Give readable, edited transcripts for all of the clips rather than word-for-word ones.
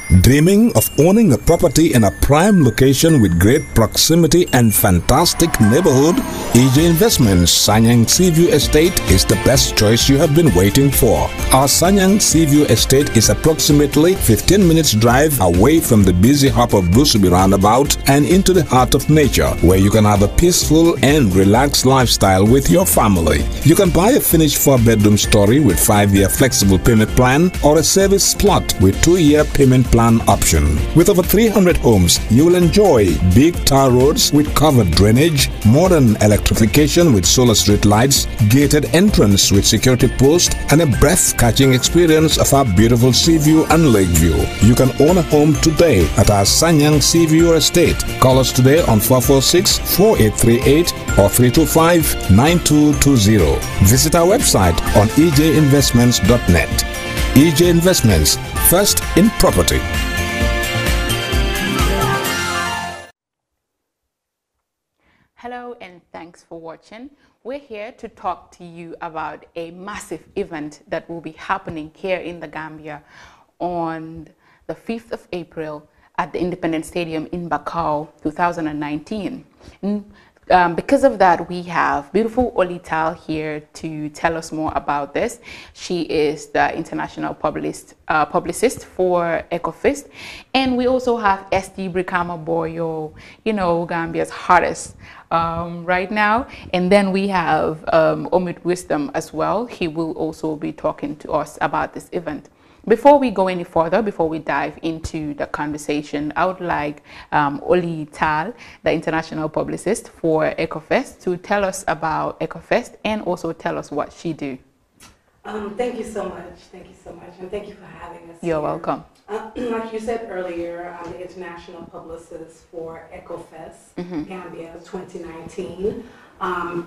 Dreaming of owning a property in a prime location with great proximity and fantastic neighborhood? EJ Investments Sanyang Seaview Estate is the best choice you have been waiting for. Our Sanyang Seaview Estate is approximately 15 minutes drive away from the busy hub of Brusubi roundabout and into the heart of nature, where you can have a peaceful and relaxed lifestyle with your family. You can buy a finished 4-bedroom story with 5-year flexible payment plan or a service plot with 2-year payment plan option. With over 300 homes, you will enjoy big tar roads with covered drainage, modern electrification with solar street lights, gated entrance with security post, and a breath-catching experience of our beautiful sea view and lake view. You can own a home today at our Sanyang Seaview Estate. Call us today on 446-4838 or 325-9220. Visit our website on ejinvestments.net. EJ Investments, first in property. Hello and thanks for watching. We're here to talk to you about a massive event that will be happening here in the Gambia on the 5th of April at the Independence Stadium in Bakau 2019. Because of that, we have beautiful Taal here to tell us more about this. She is the international publicist for ECOFEST. And we also have ST Brikama Boyo, you know, Gambia's hottest right now. And then we have Omid Wisdom as well. He will also be talking to us about this event. Before we go any further, before we dive into the conversation, I would like Taal, the international publicist for ECOFEST, to tell us about ECOFEST and also tell us what she do. Thank you so much. Thank you so much. And thank you for having us. You're welcome. Like you said earlier, I'm the international publicist for ECOFEST, Gambia 2019.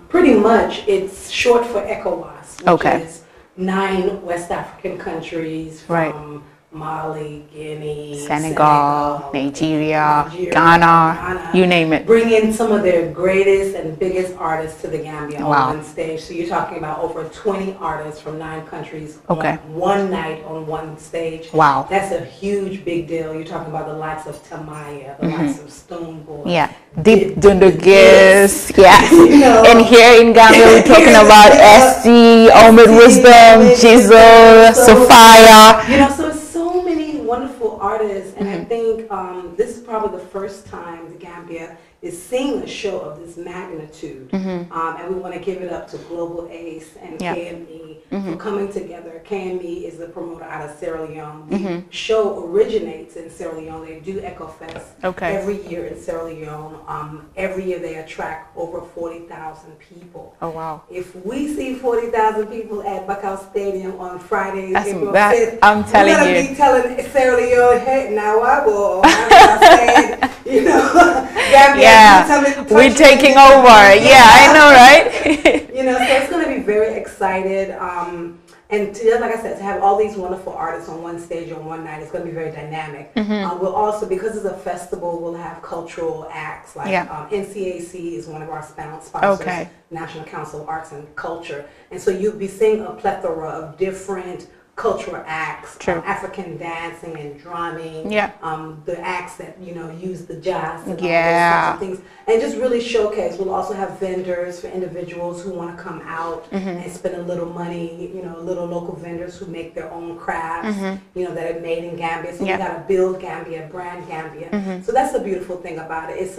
Pretty much it's short for ECOWAS, which is 9 West African countries from Mali, Guinea, Senegal, Nigeria, Ghana, you name it. Bring in some of their greatest and biggest artists to the Gambia on one stage. So you're talking about over 20 artists from 9 countries on one night on one stage. Wow. That's a huge, big deal. You're talking about the likes of Tamaya, the likes of Stoneboy. Yeah. Deep Dundugas, you know, and here in Gambia we're talking about ST, Omid Wisdom, Jizzle, Sophia. You know, so so many wonderful artists, and I think this is probably the first time the Gambia is seeing a show of this magnitude, and we want to give it up to Global Ace and KME for coming together. KME is the promoter out of Sierra Leone. The show originates in Sierra Leone. They do ECOFEST every year in Sierra Leone. Every year they attract over 40,000 people. Oh wow! If we see 40,000 people at Bakau Stadium on Friday, April 5th, I'm telling you, we're gonna be telling Sierra Leone, hey, now I will. You know, Gambia. Yeah, we're taking over. Yeah, I know, right? You know, so it's going to be very excited. And to, like I said, to have all these wonderful artists on one stage on one night, it's going to be very dynamic. We'll also, because it's a festival, we'll have cultural acts like NCAC is one of our sponsors, National Council of Arts and Culture. And so you'll be seeing a plethora of different cultural acts, African dancing and drumming, the acts that, you know, use the jazz and all those sorts of things, and just really showcase. We'll also have vendors for individuals who want to come out and spend a little money, you know, little local vendors who make their own crafts, you know, that are made in Gambia. So we got to build Gambia, brand Gambia. So that's the beautiful thing about it. It's,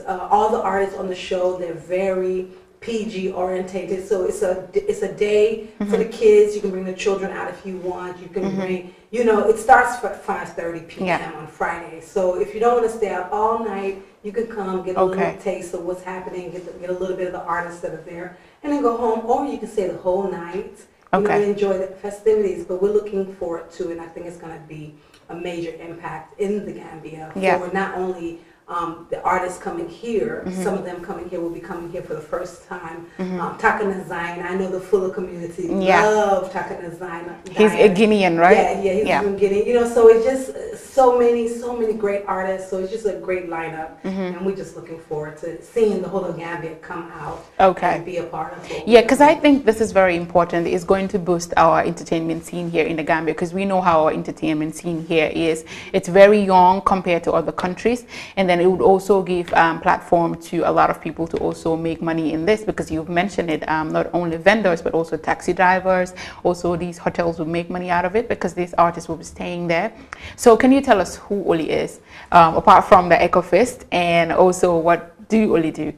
all the artists on the show, they're very PG orientated, so it's a day for the kids. You can bring the children out if you want. You can bring, you know, it starts at 5:30 p.m. on Friday. So if you don't want to stay out all night, you can come get a little taste of what's happening, get a little bit of the artists that are there, and then go home. Or you can stay the whole night, you know, and enjoy the festivities. But we're looking forward to, and I think it's going to be a major impact in the Gambia for not only the artists coming here, some of them coming here will be coming here for the first time. Takana Zayn, I know the Fuller community love Takana Zayn. He's a Guinean, right? Yeah, he's from Guinea. You know, so it's just so many great artists. So it's just a great lineup, and we're just looking forward to seeing the whole of Gambia come out and be a part of it. Yeah, because I think this is very important. It's going to boost our entertainment scene here in the Gambia, because we know how our entertainment scene here is. It's very young compared to other countries, and then it would also give platform to a lot of people to also make money in this, because you've mentioned it, not only vendors but also taxi drivers, also these hotels will make money out of it because these artists will be staying there. So can you tell us who Oli is, apart from the ECOFEST, and also what do Oli do?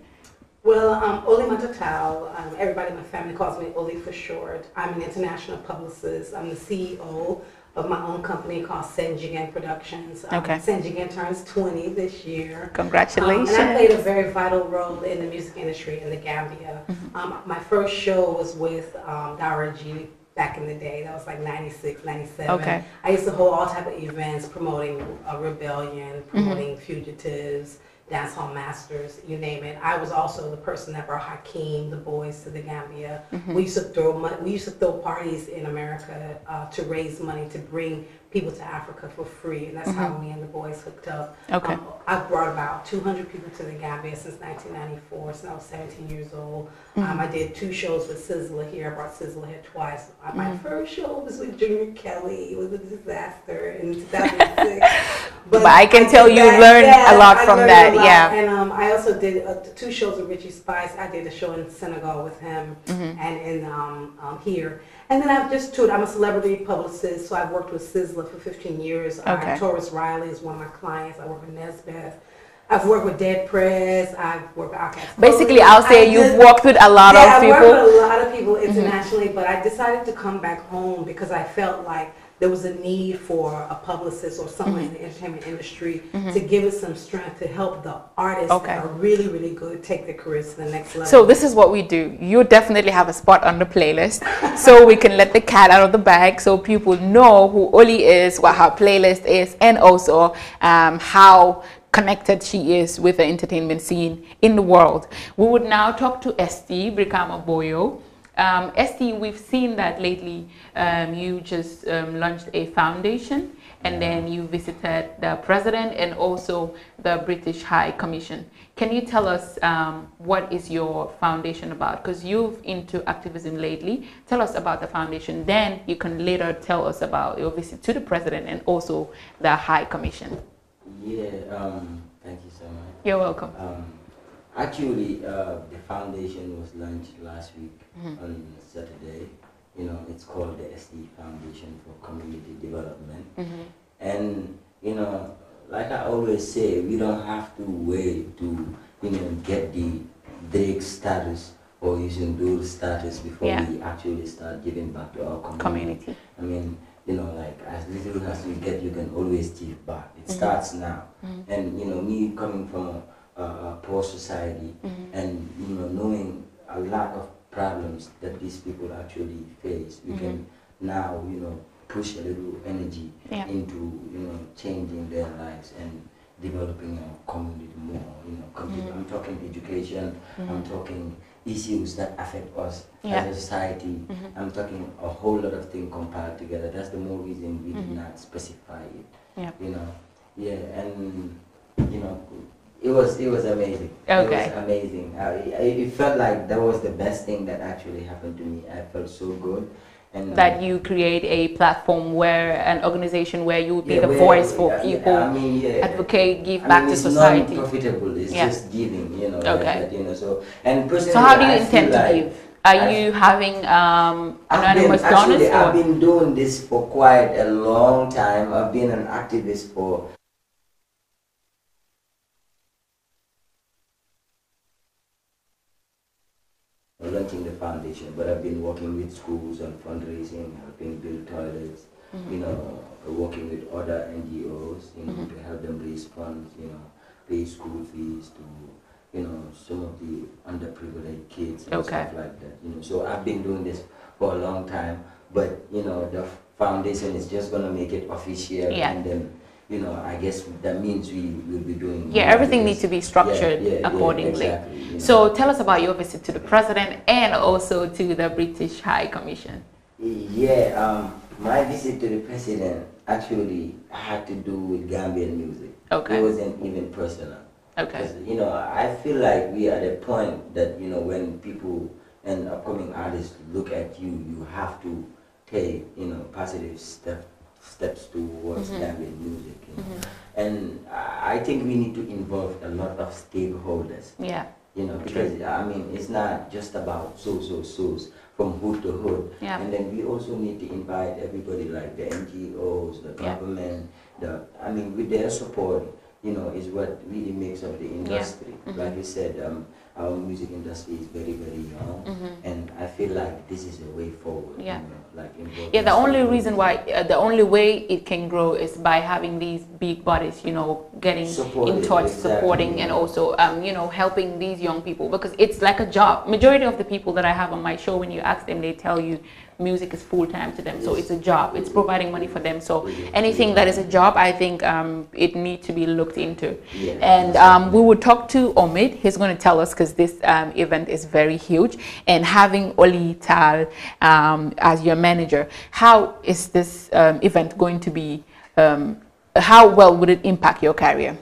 Well, Olimata Taal, everybody in my family calls me Oli for short. I'm an international publicist. I'm the CEO of my own company called Senjigen Productions. Senjigen turns 20 this year. Congratulations. And I played a very vital role in the music industry in the Gambia. My first show was with Dara G back in the day. That was like 96, 97. I used to hold all type of events promoting rebellion, promoting fugitives, dancehall masters, you name it. I was also the person that brought Hakeem, the boys, to the Gambia. We used to throw parties in America to raise money to bring people to Africa for free, and that's how me and the boys hooked up. I've brought about 200 people to the Gambia since 1994, since I was 17 years old. I did 2 shows with Sizzler here. I brought Sizzler here twice. My first show was with Junior Kelly. It was a disaster in 2006. but I can tell you learned a lot from that. Yeah. And I also did 2 shows with Richie Spice. I did a show in Senegal with him, and in here. And then I've just toured. I'm a celebrity publicist, so I've worked with Sizzler for 15 years. Taurus Riley is one of my clients. I work with Nesbeth. I've worked with Dead Press. I've worked with Outkast. Basically, I'll say you've worked with a lot of people. I've worked with a lot of people internationally, but I decided to come back home because I felt like there was a need for a publicist or someone in the entertainment industry to give us some strength to help the artists that are really, really good take their careers to the next level. So this is what we do. You definitely have a spot on the playlist, so we can let the cat out of the bag so people know who Oli is, what her playlist is, and also how connected she is with the entertainment scene in the world. We would now talk to Esti Brikama Boyo. Esti, we've seen that lately you just launched a foundation, and then you visited the president and also the British High Commission. Can you tell us what is your foundation about? Because you've into activism lately. Tell us about the foundation. Then you can later tell us about your visit to the president and also the High Commission. Yeah, thank you so much. You're welcome. Actually, the foundation was launched last week on Saturday. You know, it's called the SD Foundation for Community Development. And, you know, like I always say, we don't have to wait to, you know, get the Drake status or using those status before we actually start giving back to our community. I mean, you know, like as little as you get, you can always give back. It starts now. And, you know, me coming from a poor society and, you know, knowing a lot of problems that these people actually face, we can now, you know, push a little energy into, you know, changing their lives and developing our community more, you know, I'm talking education, I'm talking issues that affect us as a society, I'm talking a whole lot of things compiled together. That's the more reason we did not specify it, you know, and, you know, it was amazing. It was amazing. It felt like that was the best thing that actually happened to me. I felt so good. And that you create a platform where an organization where you would be the voice for people, advocate, give back to society. It's not profitable. It's just giving, you know. That, you know. So and personally, so how do you intend to give? Are you having anonymous donors? I've been doing this for quite a long time. I've been an activist for launching the foundation, but I've been working with schools on fundraising, helping build toilets, you know, working with other NGOs, you know, to help them raise funds, you know, pay school fees to, you know, some of the underprivileged kids and stuff like that, you know. So I've been doing this for a long time, but, you know, the foundation is just going to make it official, and then, you know, I guess that means we will be doing... everything needs to be structured accordingly. Exactly, you know. So tell us about your visit to the president and also to the British High Commission. Yeah, my visit to the president, actually had to do with Gambian music. Okay. It wasn't even personal. Okay. Because, you know, I feel like we are at a point that, you know, when people and upcoming artists look at you, you have to take, you know, positive steps towards Gambian music. You know? And I think we need to involve a lot of stakeholders. Yeah. You know, because I mean, it's not just about so's from hood to hood. Yeah. And then we also need to invite everybody, like the NGOs, the government, I mean, with their support, you know, is what really makes up the industry. Like you said, our music industry is very, very young, and I feel like this is a way forward. Yeah. You know, like Yeah, the only reason why, the only way it can grow is by having these big bodies, you know, getting in touch, supporting, and also, you know, helping these young people, because it's like a job. Majority of the people that I have on my show, when you ask them, they tell you music is full-time to them, so it's a job, it's providing money for them. So anything that is a job, I think it needs to be looked into. And we will talk to Omid. He's going to tell us, because this event is very huge, and having Taal as your manager, how is this event going to be, how well would it impact your career?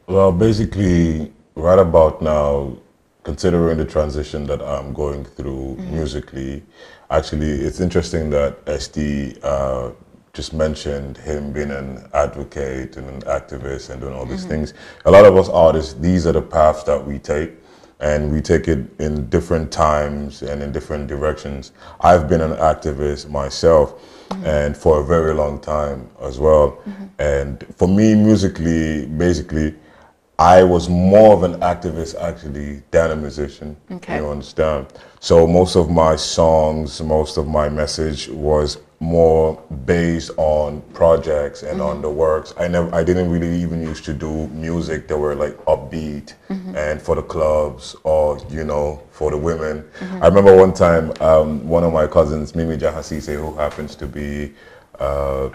Well, basically right about now, considering the transition that I'm going through musically, actually, it's interesting that ST just mentioned him being an advocate and an activist and doing all these things. A lot of us artists, these are the paths that we take, and we take it in different times and in different directions. I've been an activist myself, and for a very long time as well. And for me, musically, basically, I was more of an activist actually than a musician. Okay. You understand? So most of my songs, most of my message was more based on projects and on the works. I didn't really even used to do music that were like upbeat and for the clubs, or you know, for the women. I remember one time one of my cousins, Mimi Jahasise, who happens to be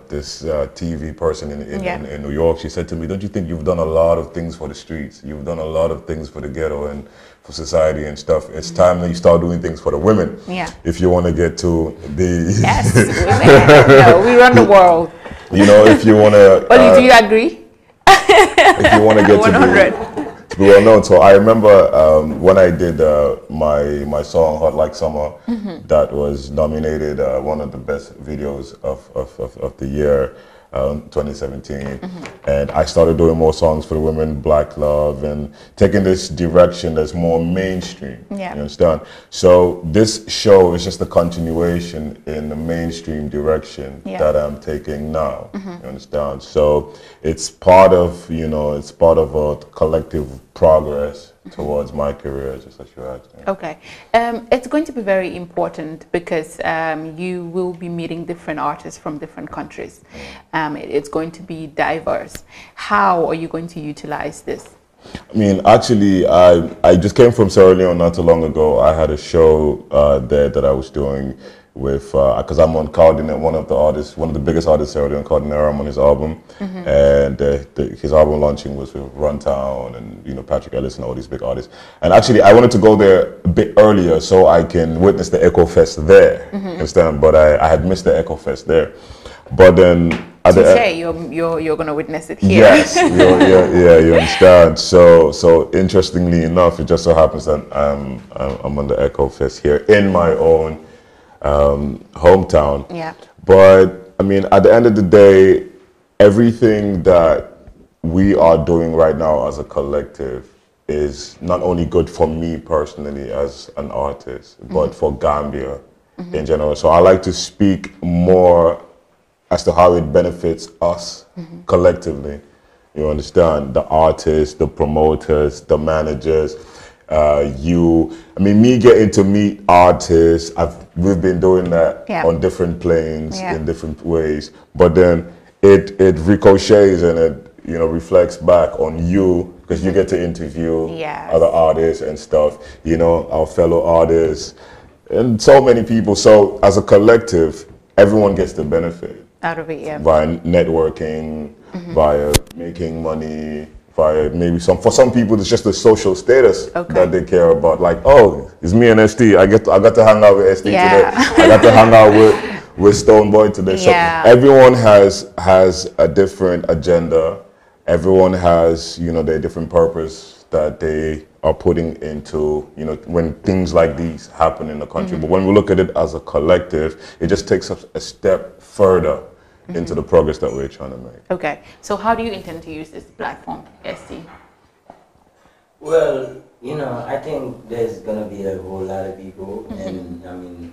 this TV person in New York, she said to me, "Don't you think you've done a lot of things for the streets? You've done a lot of things for the ghetto and for society and stuff. It's time that you start doing things for the women. Yeah. If you want to get to the Yes, women. No, we run the world. You know, if you want to. Oli, do you agree? If you want to get to be well known. So I remember when I did my song "Hot Like Summer," that was nominated one of the best videos of the year, 2017, and I started doing more songs for the women, Black Love, and taking this direction that's more mainstream. Yeah. You understand? So this show is just a continuation in the mainstream direction that I'm taking now. You understand? So it's part of, you know, it's part of a collective progress towards my career, just as you asked. Okay. It's going to be very important because you will be meeting different artists from different countries. It's going to be diverse. How are you going to utilize this? I mean, actually, I just came from Sierra Leone not too long ago. I had a show there that I was doing with, because I'm on Cardinal, one of the biggest artists in Sierra Leone, Cardinal. I'm on his album, and his album launching was with Runtown and, you know, Patrick Ellis and all these big artists. And actually, I wanted to go there a bit earlier so I can witness the ECOFEST there, understand? But I had missed the ECOFEST there. But then at you're going to witness it here. Yes, you understand. So interestingly enough, it just so happens that I'm on the ECOFEST here in my own hometown. Yeah. But I mean, at the end of the day, everything that we are doing right now as a collective is not only good for me personally as an artist, but for Gambia in general. So I like to speak more as to how it benefits us collectively. You understand? The artists, the promoters, the managers, I mean, me getting to meet artists, we've been doing that on different planes in different ways, but then it ricochets and it, you know, reflects back on you, because you get to interview other artists and stuff, you know, our fellow artists and so many people. So as a collective, everyone gets the benefit out of it, via networking, via making money, via maybe for some people it's just the social status that they care about. Like, oh, it's me and ST. I got to hang out with ST today. I got to hang out with Stoneboy today. Yeah. So everyone has a different agenda. Everyone has, you know, their different purpose that they are putting into, you know, when things like these happen in the country. But when we look at it as a collective, it just takes us a step further into the progress that we're trying to make. Okay, so how do you intend to use this platform, ST? Well, you know, I think there's gonna be a whole lot of people, and I mean,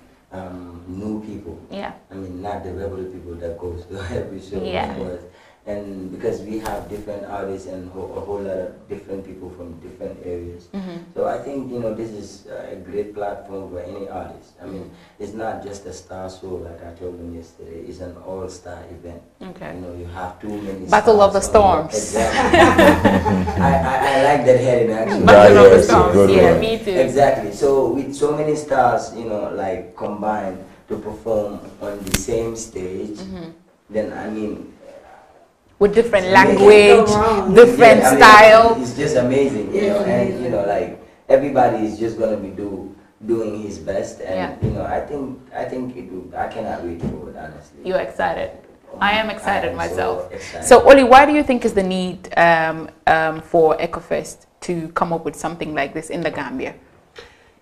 new people. Yeah. I mean, not the regular people that goes to every show, Yeah. of course. And because we have different artists and a whole lot of different people from different areas. So I think, you know, this is a great platform for any artist. I mean, it's not just a star show like I told them yesterday. It's an all-star event. Okay. You know, you have too many Battle of the stars on Storms. Exactly. I like that heading actually. Battle of the it's a Storms, good yeah, one. me too. Exactly. So with so many stars, you know, like combined to perform on the same stage, then I mean, With different Make it language, go wrong. different I mean, style. it's just amazing, you know, and you know, like everybody is just gonna be doing his best, and you know, I think it will. I cannot wait for it, honestly. You're excited. I am excited myself. So excited. So, Oli, why do you think is the need for ECOFEST to come up with something like this in the Gambia?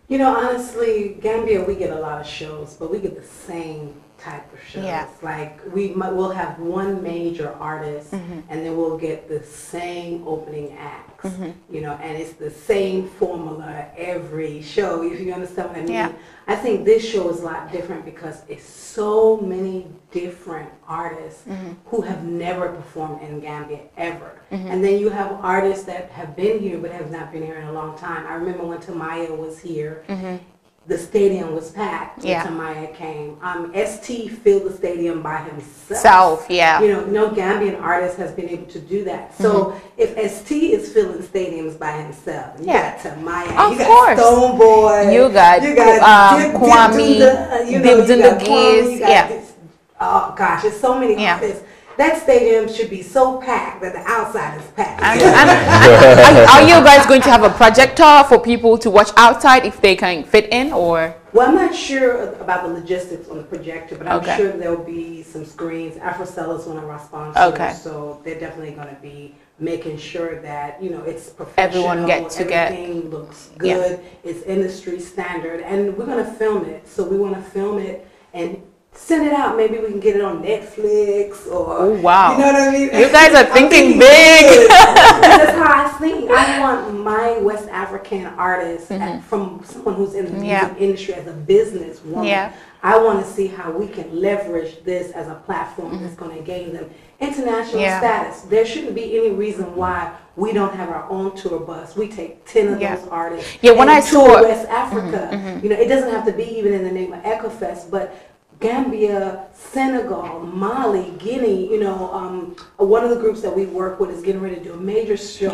You know, honestly, Gambia, we get a lot of shows, but we get the same type of shows. Yeah. Like we'll have one major artist, and then we'll get the same opening acts. You know, and it's the same formula every show. If you understand what I mean. Yeah. I think this show is a lot different because it's so many different artists who have never performed in Gambia ever. And then you have artists that have been here but have not been here in a long time. I remember when Tamaya was here, the stadium was packed when Yeah. Tamaya came. ST filled the stadium by himself. Self, yeah. You know, no Gambian artist has been able to do that. So if ST is filling stadiums by himself, you Yeah. got Tamaya, Of you got course. Stoneboy, You got Kwame, Kwame, yeah. Oh gosh, there's so many Yeah. artists. That stadium should be so packed that the outside is packed. Are you guys going to have a projector for people to watch outside if they can fit in, or? Well, I'm not sure about the logistics on the projector, but I'm Okay. sure there'll be some screens. Afrocell is one of our sponsors, Okay. so they're definitely going to be making sure that, you know, it's professional. Everyone gets to get- everything looks good. It's industry standard, and we're going to film it. So we want to film it and send it out. Maybe we can get it on Netflix or. Oh, wow. You know what I mean? You guys are I'm thinking big. That's how I think. I want my West African artist from someone who's in the music industry as a business woman. Yeah. I want to see how we can leverage this as a platform that's going to gain them international status. There shouldn't be any reason why we don't have our own tour bus. We take 10 of those artists. Yeah, when and I tour saw West Africa, you know, it doesn't have to be even in the name of ECOFEST, but Gambia, Senegal, Mali, Guinea, you know, one of the groups that we work with is getting ready to do a major show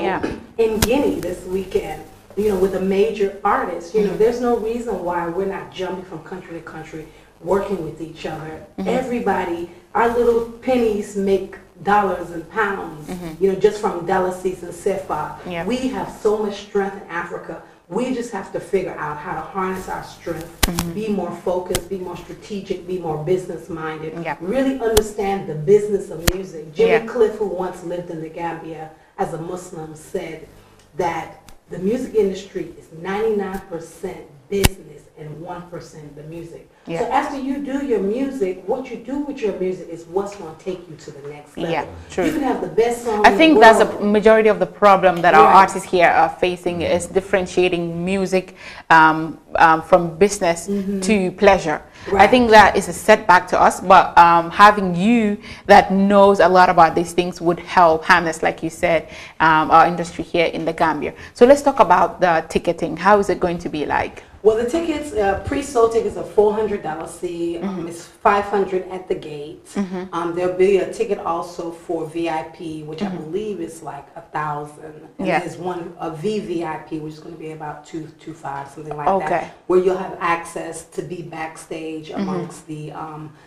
in Guinea this weekend, you know, with a major artist. You know, there's no reason why we're not jumping from country to country, working with each other. Everybody, our little pennies make dollars and pounds, you know, just from Dallas and Sefa. We have so much strength in Africa. We just have to figure out how to harness our strength, be more focused, be more strategic, be more business-minded, really understand the business of music. Jimmy Cliff, who once lived in the Gambia as a Muslim, said that the music industry is 99% business and 1% the music. So after you do your music, what you do with your music is what's going to take you to the next level. Yeah, true. You can have the best song I in think the that's world. a majority of the problem that our artists here are facing is differentiating music from business to pleasure. I think that is a setback to us, but having you that knows a lot about these things would help harness, like you said, our industry here in the Gambia. So let's talk about the ticketing. How is it going to be like? Well, the tickets, pre-sold tickets are $400 seat. It's $500 at the gate. There'll be a ticket also for VIP, which I believe is like $1,000. And there's one, a VVIP, which is going to be about $225, something like that, where you'll have access to be backstage amongst the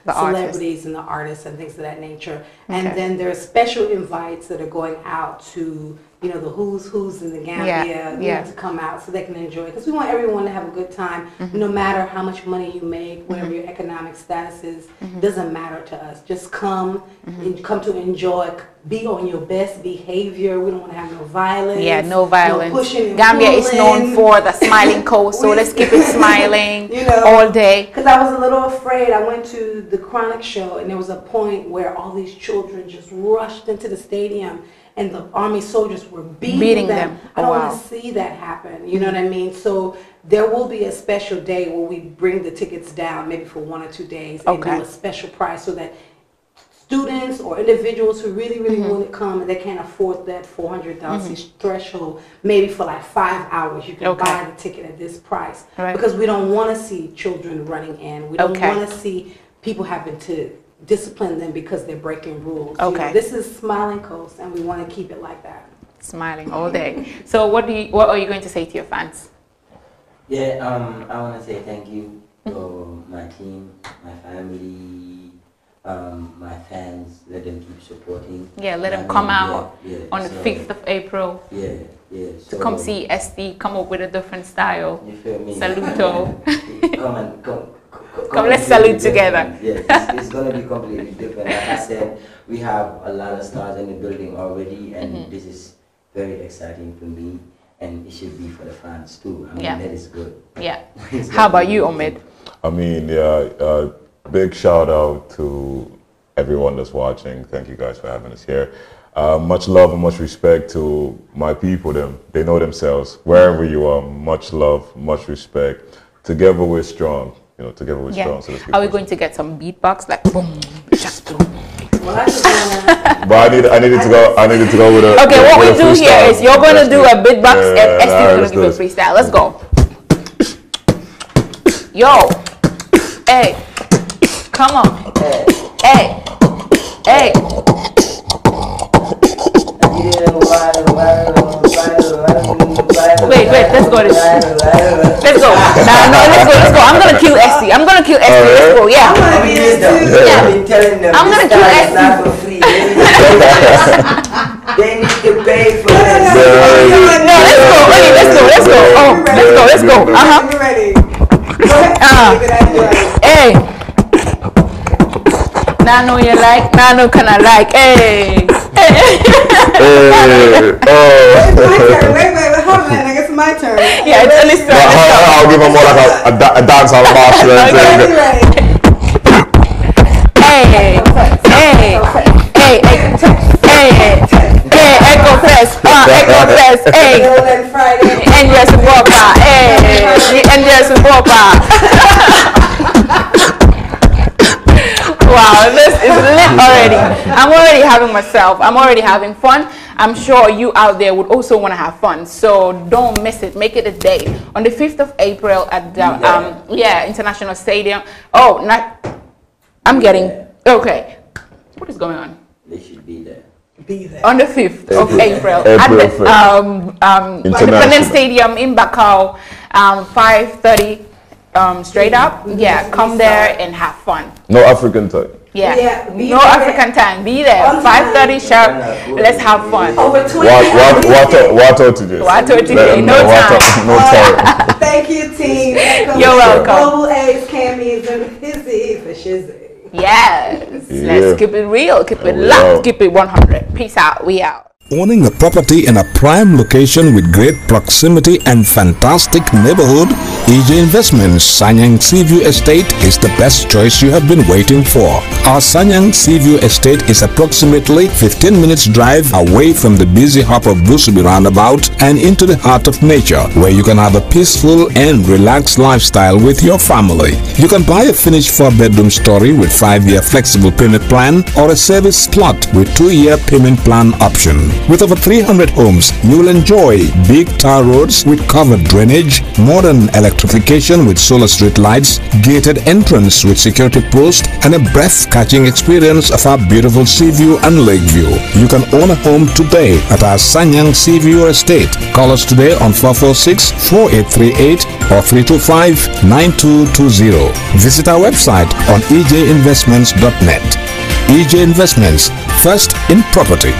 celebrities and the artists and things of that nature. And then there are special invites that are going out to you know, the who's in the Gambia, you know, to come out so they can enjoy it. Because we want everyone to have a good time, no matter how much money you make, whatever your economic status is, doesn't matter to us. Just come, and come to enjoy, be on your best behavior. We don't want to have no violence. Yeah, no violence. No pushing and Gambia is known pulling. for the smiling coast, so let's keep it smiling, you know, all day. Because I was a little afraid. I went to the Chronic show, and there was a point where all these children just rushed into the stadium, and the army soldiers were beating them. I don't want to see that happen. You know what I mean? So there will be a special day where we bring the tickets down, maybe for 1 or 2 days, and do a special price so that students or individuals who really want to come and they can't afford that $400 threshold, maybe for like 5 hours, you can buy the ticket at this price. Because we don't want to see children running in. We don't want to see people having to discipline them because they're breaking rules. You know, this is Smiling Coast, and we want to keep it like that. Smiling all day. So what are you going to say to your fans? Yeah, I want to say thank you to my team, my family, my fans. Let them keep supporting. Yeah, let them come out on the 5th of April. So to come see ST come up with a different style. You feel me? Saluto. Come, let's salute together. Yes, it's going to be completely different. Like I said, we have a lot of stars in the building already, and this is very exciting for me, and it should be for the fans too. I mean, that is good. Yeah. How about you, Omid? I mean, big shout out to everyone that's watching. Thank you guys for having us here. Much love and much respect to my people. They know themselves. Wherever you are, much love, much respect. Together we're strong. You know, together we're strong. So let's are we going to get some beatbox like boom, shak, boom? But I needed to go with a. Okay, what we do here is you're going to do a beatbox and Esther's going to give a freestyle. Let's go. Yo, hey, come on, hey, hey. Wait, let's go. Let's go. No, let's go. I'm gonna kill ST. Let's go. Yeah. I'm gonna kill ST. They need to pay for this. No, let's go. Oh, let's go. Hey. Nano you like, Nano can I like. Hey. Wait, hold on, I guess it's my turn. Yeah, it's Ellie's turn. I'll give him more like a dance on the master. Hey, ECOFEST, Endless Boba, Endless Boba. Wow, this is lit already. I'm already having myself. I'm already having fun. I'm sure you out there would also want to have fun. So don't miss it. Make it a day. On the 5th of April at the International Stadium. Oh, I'm getting okay. What is going on? They should be there. On the 5th of April at the Independence Stadium in Bakau, 5:30. Straight up, come there and have fun. No African time. No African time. Be there, 5:30 sharp. Let's have fun. Over 20. Water today. No time. Thank you, team. You're welcome. Global A's, Cammy's, and Hizzy for Shizzy. Yes. Let's keep it real, keep it locked, keep it 100. Peace out. We out. Owning a property in a prime location with great proximity and fantastic neighborhood, EJ Investments Sanyang Seaview Estate is the best choice you have been waiting for. Our Sanyang Seaview Estate is approximately 15 minutes drive away from the busy hub of Busubi roundabout and into the heart of nature, where you can have a peaceful and relaxed lifestyle with your family. You can buy a finished 4-bedroom story with 5-year flexible payment plan or a service plot with 2-year payment plan option. With over 300 homes, you will enjoy big tar roads with covered drainage, modern electrification with solar street lights, gated entrance with security post, and a breath-catching experience of our beautiful sea view and lake view. You can own a home today at our Sanyang Seaview Estate. Call us today on 446-4838 or 325-9220. Visit our website on ejinvestments.net. EJ Investments, first in property.